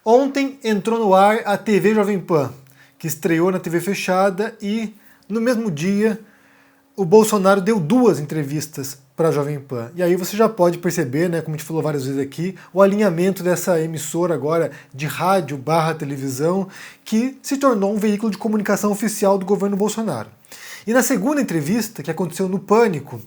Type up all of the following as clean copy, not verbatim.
Ontem entrou no ar a TV Jovem Pan, que estreou na TV fechada e, no mesmo dia, o Bolsonaro deu 2 entrevistas para a Jovem Pan. E aí você já pode perceber, né, como a gente falou várias vezes aqui, o alinhamento dessa emissora agora de rádio / televisão, que se tornou um veículo de comunicação oficial do governo Bolsonaro. E na segunda entrevista, que aconteceu no Pânico,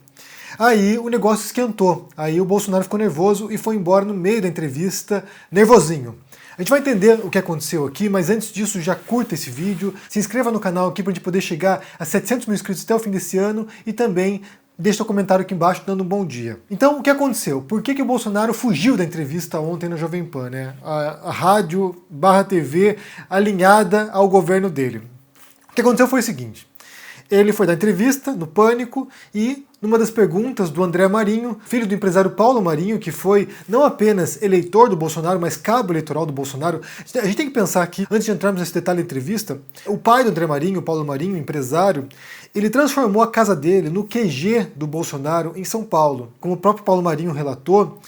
aí o negócio esquentou. Aí o Bolsonaro ficou nervoso e foi embora no meio da entrevista, nervosinho. A gente vai entender o que aconteceu aqui, mas antes disso já curta esse vídeo, se inscreva no canal aqui para a gente poder chegar a 700 mil inscritos até o fim desse ano e também deixe seu comentário aqui embaixo dando um bom dia. Então, o que aconteceu? Por que o Bolsonaro fugiu da entrevista ontem na Jovem Pan, né? A rádio / TV alinhada ao governo dele. O que aconteceu foi o seguinte. Ele foi dar entrevista no Pânico e, numa das perguntas do André Marinho, filho do empresário Paulo Marinho, que foi não apenas eleitor do Bolsonaro, mas cabo eleitoral do Bolsonaro. A gente tem que pensar aqui, antes de entrarmos nesse detalhe da entrevista, o pai do André Marinho, Paulo Marinho, empresário, ele transformou a casa dele no QG do Bolsonaro em São Paulo. Como o próprio Paulo Marinho relatou,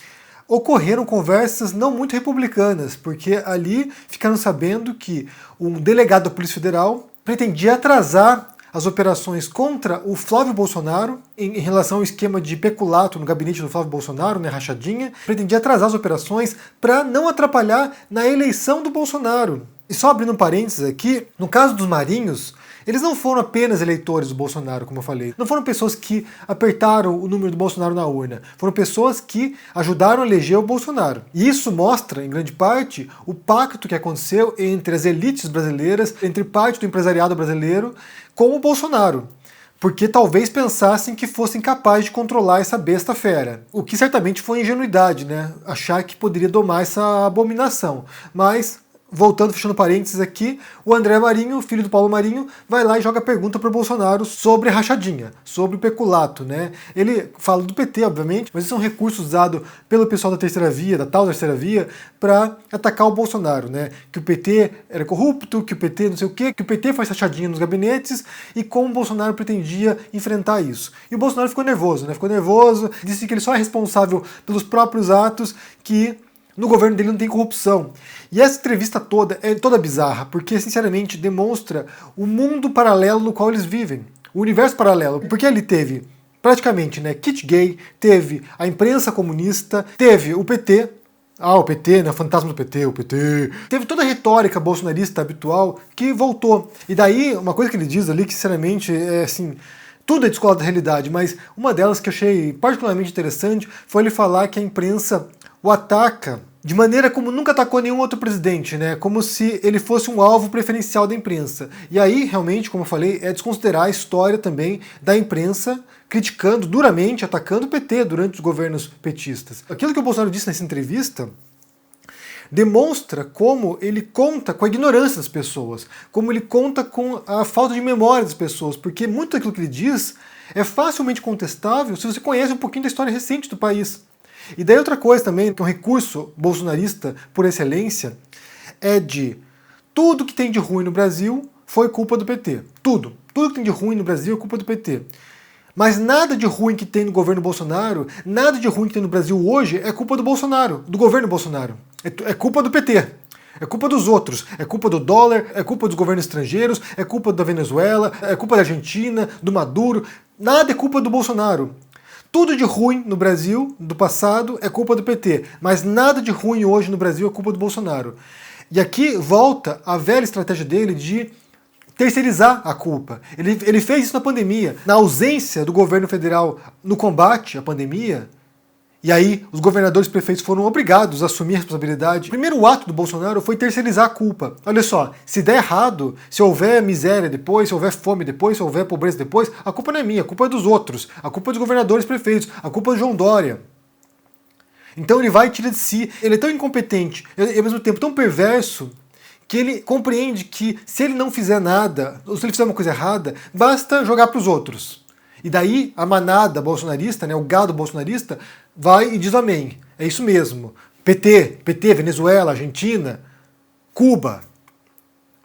ocorreram conversas não muito republicanas, porque ali ficaram sabendo que um delegado da Polícia Federal pretendia atrasar as operações contra o Flávio Bolsonaro em relação ao esquema de peculato no gabinete do Flávio Bolsonaro, né, rachadinha, pretendia atrasar as operações para não atrapalhar na eleição do Bolsonaro. E só abrindo um parênteses aqui, no caso dos Marinhos, eles não foram apenas eleitores do Bolsonaro, como eu falei. Não foram pessoas que apertaram o número do Bolsonaro na urna. Foram pessoas que ajudaram a eleger o Bolsonaro. E isso mostra, em grande parte, o pacto que aconteceu entre as elites brasileiras, entre parte do empresariado brasileiro, com o Bolsonaro. Porque talvez pensassem que fossem capazes de controlar essa besta fera. O que certamente foi ingenuidade, né? Achar que poderia domar essa abominação. Mas, voltando, fechando parênteses aqui, o André Marinho, filho do Paulo Marinho, vai lá e joga pergunta para o Bolsonaro sobre rachadinha, sobre o peculato, né? Ele fala do PT, obviamente, mas isso é um recurso usado pelo pessoal da terceira via, da tal terceira via, para atacar o Bolsonaro, né? Que o PT era corrupto, que o PT não sei o quê, que o PT faz rachadinha nos gabinetes e como o Bolsonaro pretendia enfrentar isso. E o Bolsonaro ficou nervoso, né? Ficou nervoso, disse que ele só é responsável pelos próprios atos, que no governo dele não tem corrupção. E essa entrevista toda é toda bizarra, porque, sinceramente, demonstra o mundo paralelo no qual eles vivem. O universo paralelo. Porque ele teve, praticamente, né, kit gay, teve a imprensa comunista, teve o PT, o PT, né, o fantasma do PT, o PT. Teve toda a retórica bolsonarista habitual que voltou. E daí, uma coisa que ele diz ali, que, sinceramente, é assim, tudo é descolado da realidade, mas uma delas que eu achei particularmente interessante foi ele falar que a imprensa o ataca de maneira como nunca atacou nenhum outro presidente, né? Como se ele fosse um alvo preferencial da imprensa. E aí, realmente, como eu falei, é desconsiderar a história também da imprensa criticando duramente, atacando o PT durante os governos petistas. Aquilo que o Bolsonaro disse nessa entrevista demonstra como ele conta com a ignorância das pessoas, como ele conta com a falta de memória das pessoas, porque muito daquilo que ele diz é facilmente contestável se você conhece um pouquinho da história recente do país. E daí outra coisa também, que é um recurso bolsonarista por excelência, é de tudo que tem de ruim no Brasil foi culpa do PT. Tudo. Tudo que tem de ruim no Brasil é culpa do PT. Mas nada de ruim que tem no governo Bolsonaro, nada de ruim que tem no Brasil hoje é culpa do Bolsonaro, do governo Bolsonaro. É culpa do PT. É culpa dos outros, é culpa do dólar, é culpa dos governos estrangeiros, é culpa da Venezuela, é culpa da Argentina, do Maduro. Nada é culpa do Bolsonaro. Tudo de ruim no Brasil, do passado, é culpa do PT, mas nada de ruim hoje no Brasil é culpa do Bolsonaro. E aqui volta a velha estratégia dele de terceirizar a culpa. Ele fez isso na pandemia. Na ausência do governo federal no combate à pandemia, e aí os governadores e prefeitos foram obrigados a assumir a responsabilidade. O primeiro ato do Bolsonaro foi terceirizar a culpa. Olha só, se der errado, se houver miséria depois, se houver fome depois, se houver pobreza depois, a culpa não é minha, a culpa é dos outros, a culpa é dos governadores e prefeitos, a culpa é do João Dória. Então ele vai e tira de si. Ele é tão incompetente e ao mesmo tempo tão perverso que ele compreende que se ele não fizer nada, ou se ele fizer uma coisa errada, basta jogar para os outros. E daí a manada bolsonarista, né, o gado bolsonarista, vai e diz amém. É isso mesmo. PT, Venezuela, Argentina, Cuba,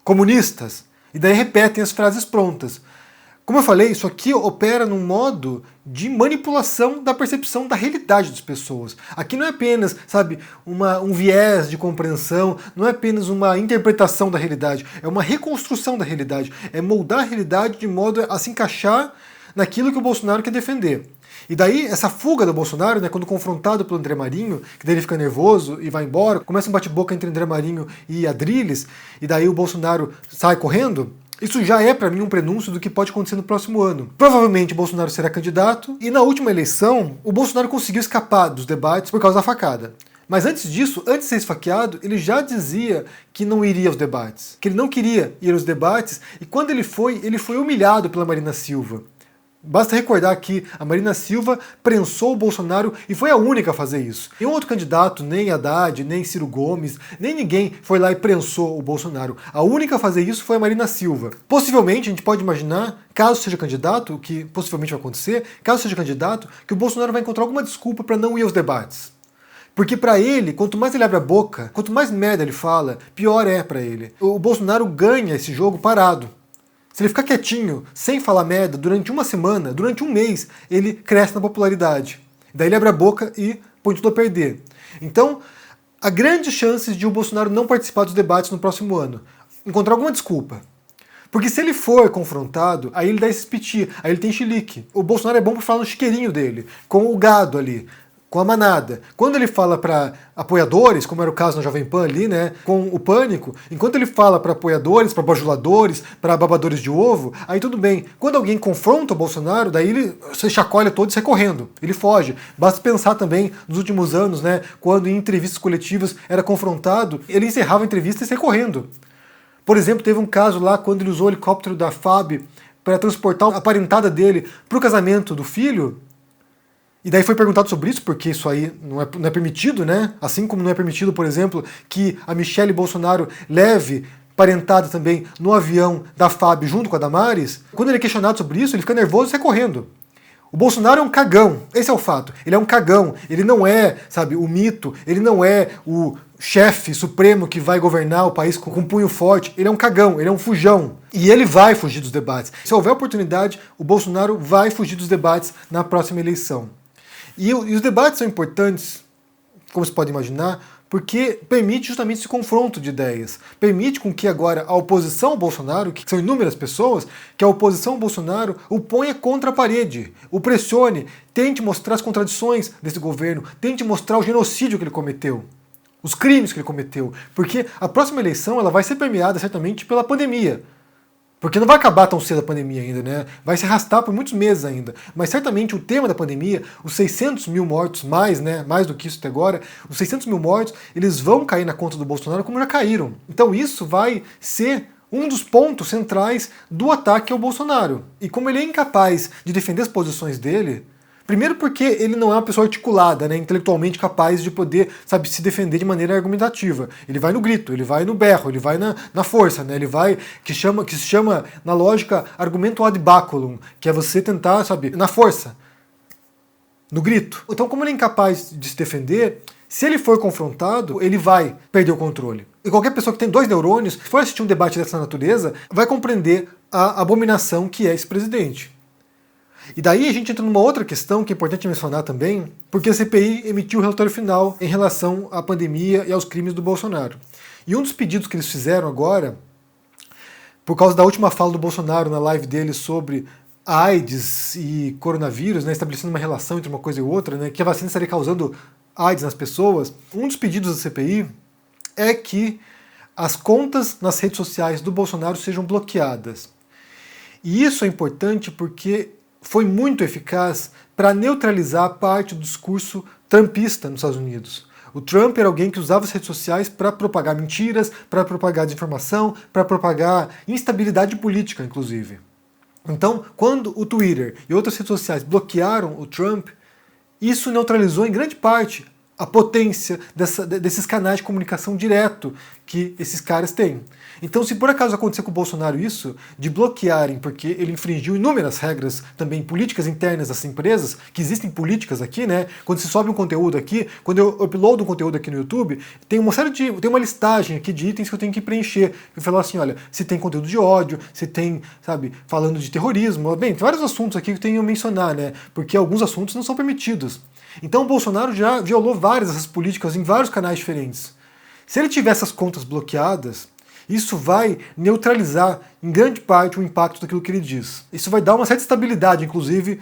comunistas. E daí repetem as frases prontas. Como eu falei, isso aqui opera num modo de manipulação da percepção da realidade das pessoas. Aqui não é apenas, sabe, um viés de compreensão, não é apenas uma interpretação da realidade, é uma reconstrução da realidade, é moldar a realidade de modo a se encaixar naquilo que o Bolsonaro quer defender. E daí, essa fuga do Bolsonaro, né, quando confrontado pelo André Marinho, que daí ele fica nervoso e vai embora, começa um bate-boca entre André Marinho e Adrilles, e daí o Bolsonaro sai correndo, isso já é para mim um prenúncio do que pode acontecer no próximo ano. Provavelmente o Bolsonaro será candidato, e na última eleição, o Bolsonaro conseguiu escapar dos debates por causa da facada. Mas antes disso, antes de ser esfaqueado, ele já dizia que não iria aos debates, que ele não queria ir aos debates, e quando ele foi humilhado pela Marina Silva. Basta recordar que a Marina Silva prensou o Bolsonaro e foi a única a fazer isso. Nenhum outro candidato, nem Haddad, nem Ciro Gomes, nem ninguém foi lá e prensou o Bolsonaro. A única a fazer isso foi a Marina Silva. Possivelmente, a gente pode imaginar, caso seja candidato, o que possivelmente vai acontecer, caso seja candidato, que o Bolsonaro vai encontrar alguma desculpa para não ir aos debates. Porque para ele, quanto mais ele abre a boca, quanto mais merda ele fala, pior é para ele. O Bolsonaro ganha esse jogo parado. Se ele ficar quietinho, sem falar merda, durante uma semana, durante um mês, ele cresce na popularidade. Daí ele abre a boca e põe tudo a perder. Então, há grandes chances de o Bolsonaro não participar dos debates no próximo ano. Encontrar alguma desculpa. Porque se ele for confrontado, aí ele dá esse piti, aí ele tem chilique. O Bolsonaro é bom para falar no chiqueirinho dele, com o gado ali, com a manada. Quando ele fala para apoiadores, como era o caso na Jovem Pan ali, né, com o Pânico, enquanto ele fala para apoiadores, para bajuladores, para babadores de ovo, aí tudo bem. Quando alguém confronta o Bolsonaro, daí ele se chacoalha todo e sai correndo. Ele foge. Basta pensar também nos últimos anos, né, quando em entrevistas coletivas era confrontado, ele encerrava a entrevista e saia correndo. Por exemplo, teve um caso lá quando ele usou o helicóptero da FAB para transportar a parentada dele para o casamento do filho. E daí foi perguntado sobre isso, porque isso aí não é permitido, né? Assim como não é permitido, por exemplo, que a Michelle Bolsonaro leve parentada também no avião da FAB junto com a Damares. Quando ele é questionado sobre isso, ele fica nervoso e sai correndo. O Bolsonaro é um cagão, esse é o fato. Ele é um cagão, ele não é, sabe, o mito, ele não é o chefe supremo que vai governar o país com um punho forte. Ele é um cagão, ele é um fujão. E ele vai fugir dos debates. Se houver oportunidade, o Bolsonaro vai fugir dos debates na próxima eleição. E os debates são importantes, como você pode imaginar, porque permite justamente esse confronto de ideias. Permite com que agora a oposição ao Bolsonaro, que são inúmeras pessoas, que a oposição ao Bolsonaro o ponha contra a parede, o pressione, tente mostrar as contradições desse governo, tente mostrar o genocídio que ele cometeu, os crimes que ele cometeu. Porque a próxima eleição ela vai ser permeada certamente pela pandemia. Porque não vai acabar tão cedo a pandemia ainda, né? Vai se arrastar por muitos meses ainda. Mas certamente o tema da pandemia, os 600 mil mortos, mais, né? Mais do que isso até agora, os 600 mil mortos, eles vão cair na conta do Bolsonaro como já caíram. Então isso vai ser um dos pontos centrais do ataque ao Bolsonaro. E como ele é incapaz de defender as posições dele, primeiro porque ele não é uma pessoa articulada, né, intelectualmente capaz de poder, sabe, se defender de maneira argumentativa. Ele vai no grito, ele vai no berro, ele vai na força, né, ele vai, que se chama na lógica argumento ad baculum, que é você tentar, sabe, na força, no grito. Então, como ele é incapaz de se defender, se ele for confrontado, ele vai perder o controle. E qualquer pessoa que tem 2 neurônios, se for assistir um debate dessa natureza, vai compreender a abominação que é esse presidente. E daí a gente entra numa outra questão que é importante mencionar também, porque a CPI emitiu o relatório final em relação à pandemia e aos crimes do Bolsonaro. E um dos pedidos que eles fizeram agora, por causa da última fala do Bolsonaro na live dele sobre AIDS e coronavírus, né, estabelecendo uma relação entre uma coisa e outra, né, que a vacina estaria causando AIDS nas pessoas, um dos pedidos da CPI é que as contas nas redes sociais do Bolsonaro sejam bloqueadas. E isso é importante porque foi muito eficaz para neutralizar parte do discurso trumpista nos Estados Unidos. O Trump era alguém que usava as redes sociais para propagar mentiras, para propagar desinformação, para propagar instabilidade política, inclusive. Então, quando o Twitter e outras redes sociais bloquearam o Trump, isso neutralizou em grande parte a potência desses canais de comunicação direto que esses caras têm. Então, se por acaso acontecer com o Bolsonaro isso, de bloquearem, porque ele infringiu inúmeras regras também políticas internas das empresas, que existem políticas aqui, né? Quando se sobe um conteúdo aqui, quando eu uploado um conteúdo aqui no YouTube, tem uma listagem aqui de itens que eu tenho que preencher. Eu falo assim, olha, se tem conteúdo de ódio, se tem, sabe, falando de terrorismo, bem, tem vários assuntos aqui que eu tenho que mencionar, né? Porque alguns assuntos não são permitidos. Então o Bolsonaro já violou várias dessas políticas em vários canais diferentes. Se ele tiver essas contas bloqueadas, isso vai neutralizar, em grande parte, o impacto daquilo que ele diz. Isso vai dar uma certa estabilidade, inclusive,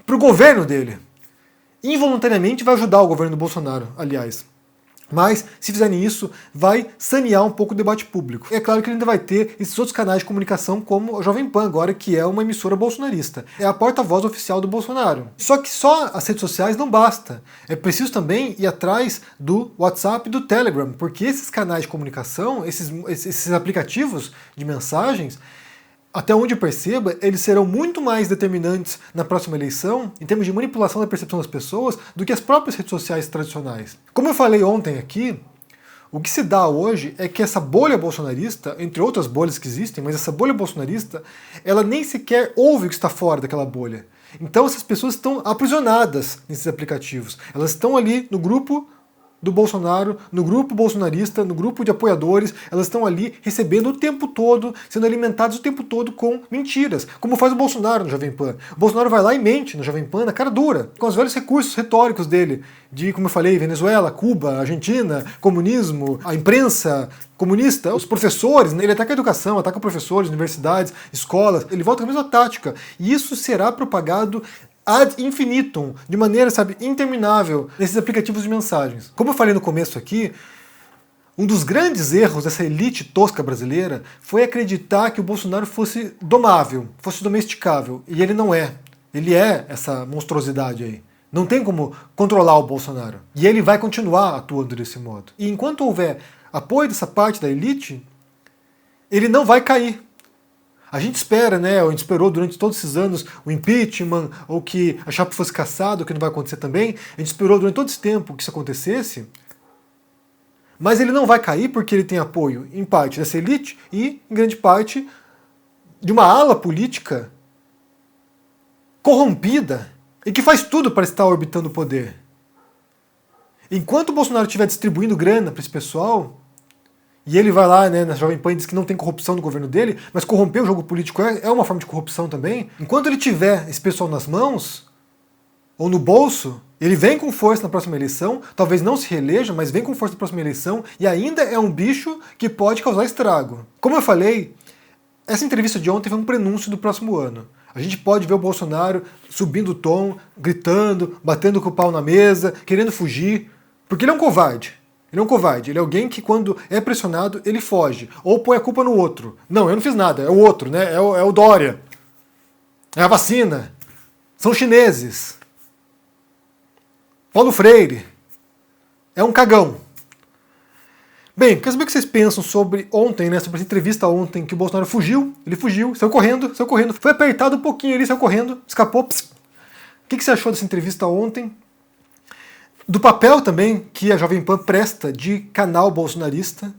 para o governo dele. Involuntariamente vai ajudar o governo do Bolsonaro, aliás. Mas, se fizerem isso, vai sanear um pouco o debate público. É claro que ele ainda vai ter esses outros canais de comunicação, como a Jovem Pan agora, que é uma emissora bolsonarista. É a porta-voz oficial do Bolsonaro. Só que só as redes sociais não basta. É preciso também ir atrás do WhatsApp e do Telegram, porque esses canais de comunicação, esses aplicativos de mensagens, até onde eu perceba, eles serão muito mais determinantes na próxima eleição, em termos de manipulação da percepção das pessoas, do que as próprias redes sociais tradicionais. Como eu falei ontem aqui, o que se dá hoje é que essa bolha bolsonarista, entre outras bolhas que existem, mas essa bolha bolsonarista, ela nem sequer ouve o que está fora daquela bolha. Então essas pessoas estão aprisionadas nesses aplicativos. Elas estão ali no grupo do Bolsonaro, no grupo bolsonarista, no grupo de apoiadores, elas estão ali recebendo o tempo todo, sendo alimentadas o tempo todo com mentiras, como faz o Bolsonaro no Jovem Pan. O Bolsonaro vai lá e mente no Jovem Pan na cara dura, com os velhos recursos retóricos dele, de, como eu falei, Venezuela, Cuba, Argentina, comunismo, a imprensa comunista, os professores, ele ataca a educação, ataca professores, universidades, escolas, ele volta com a mesma tática, e isso será propagado ad infinitum, de maneira, sabe, interminável, nesses aplicativos de mensagens. Como eu falei no começo aqui, um dos grandes erros dessa elite tosca brasileira foi acreditar que o Bolsonaro fosse domável, fosse domesticável, e ele não é. Ele é essa monstruosidade aí. Não tem como controlar o Bolsonaro. E ele vai continuar atuando desse modo. E enquanto houver apoio dessa parte da elite, ele não vai cair. A gente espera, né? A gente esperou durante todos esses anos o impeachment, ou que a chapa fosse cassada, o que não vai acontecer também. A gente esperou durante todo esse tempo que isso acontecesse. Mas ele não vai cair porque ele tem apoio, em parte, dessa elite e, em grande parte, de uma ala política corrompida e que faz tudo para estar orbitando o poder. Enquanto o Bolsonaro estiver distribuindo grana para esse pessoal, e ele vai lá, né, na Jovem Pan e diz que não tem corrupção no governo dele, mas corromper o jogo político é uma forma de corrupção também. Enquanto ele tiver esse pessoal nas mãos, ou no bolso, ele vem com força na próxima eleição, talvez não se reeleja, mas vem com força na próxima eleição, e ainda é um bicho que pode causar estrago. Como eu falei, essa entrevista de ontem foi um prenúncio do próximo ano. A gente pode ver o Bolsonaro subindo o tom, gritando, batendo com o pau na mesa, querendo fugir, porque ele é um covarde. Ele é um covarde, ele é alguém que quando é pressionado, ele foge, ou põe a culpa no outro. Não, eu não fiz nada, é o outro, né? É o Dória, é a vacina, são chineses, Paulo Freire, é um cagão. Bem, quero saber o que vocês pensam sobre ontem, né? Sobre essa entrevista ontem, que o Bolsonaro fugiu, ele fugiu, saiu correndo, foi apertado um pouquinho ali, saiu correndo, escapou. O que você achou dessa entrevista ontem? Do papel também que a Jovem Pan presta de canal bolsonarista.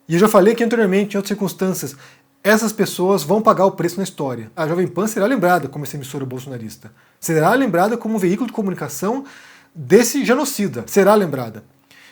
E eu já falei aqui anteriormente, em outras circunstâncias, essas pessoas vão pagar o preço na história. A Jovem Pan será lembrada como essa emissora bolsonarista. Será lembrada como um veículo de comunicação desse genocida. Será lembrada.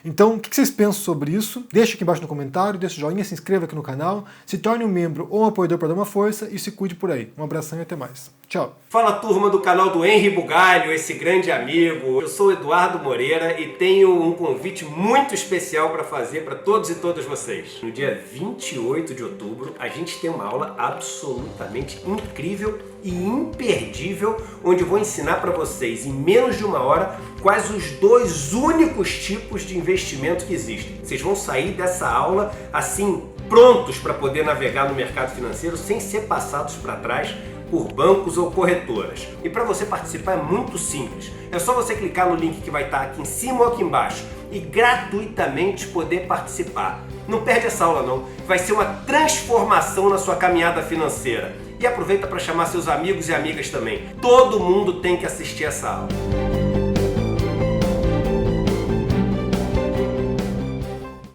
Então, o que vocês pensam sobre isso? Deixe aqui embaixo no comentário, deixe o joinha, se inscreva aqui no canal, se torne um membro ou um apoiador para dar uma força e se cuide por aí. Um abração e até mais. Tchau. Fala, turma do canal do Henry Bugalho, esse grande amigo. Eu sou Eduardo Moreira e tenho um convite muito especial para fazer para todos e todas vocês. No dia 28 de outubro, a gente tem uma aula absolutamente incrível e imperdível, onde eu vou ensinar para vocês, em menos de uma hora, quais os dois únicos tipos de investimento que existem. Vocês vão sair dessa aula assim, prontos para poder navegar no mercado financeiro sem ser passados para trás por bancos ou corretoras. E para você participar é muito simples. É só você clicar no link que vai estar aqui em cima ou aqui embaixo e gratuitamente poder participar. Não perde essa aula não, vai ser uma transformação na sua caminhada financeira. E aproveita para chamar seus amigos e amigas também. Todo mundo tem que assistir essa aula.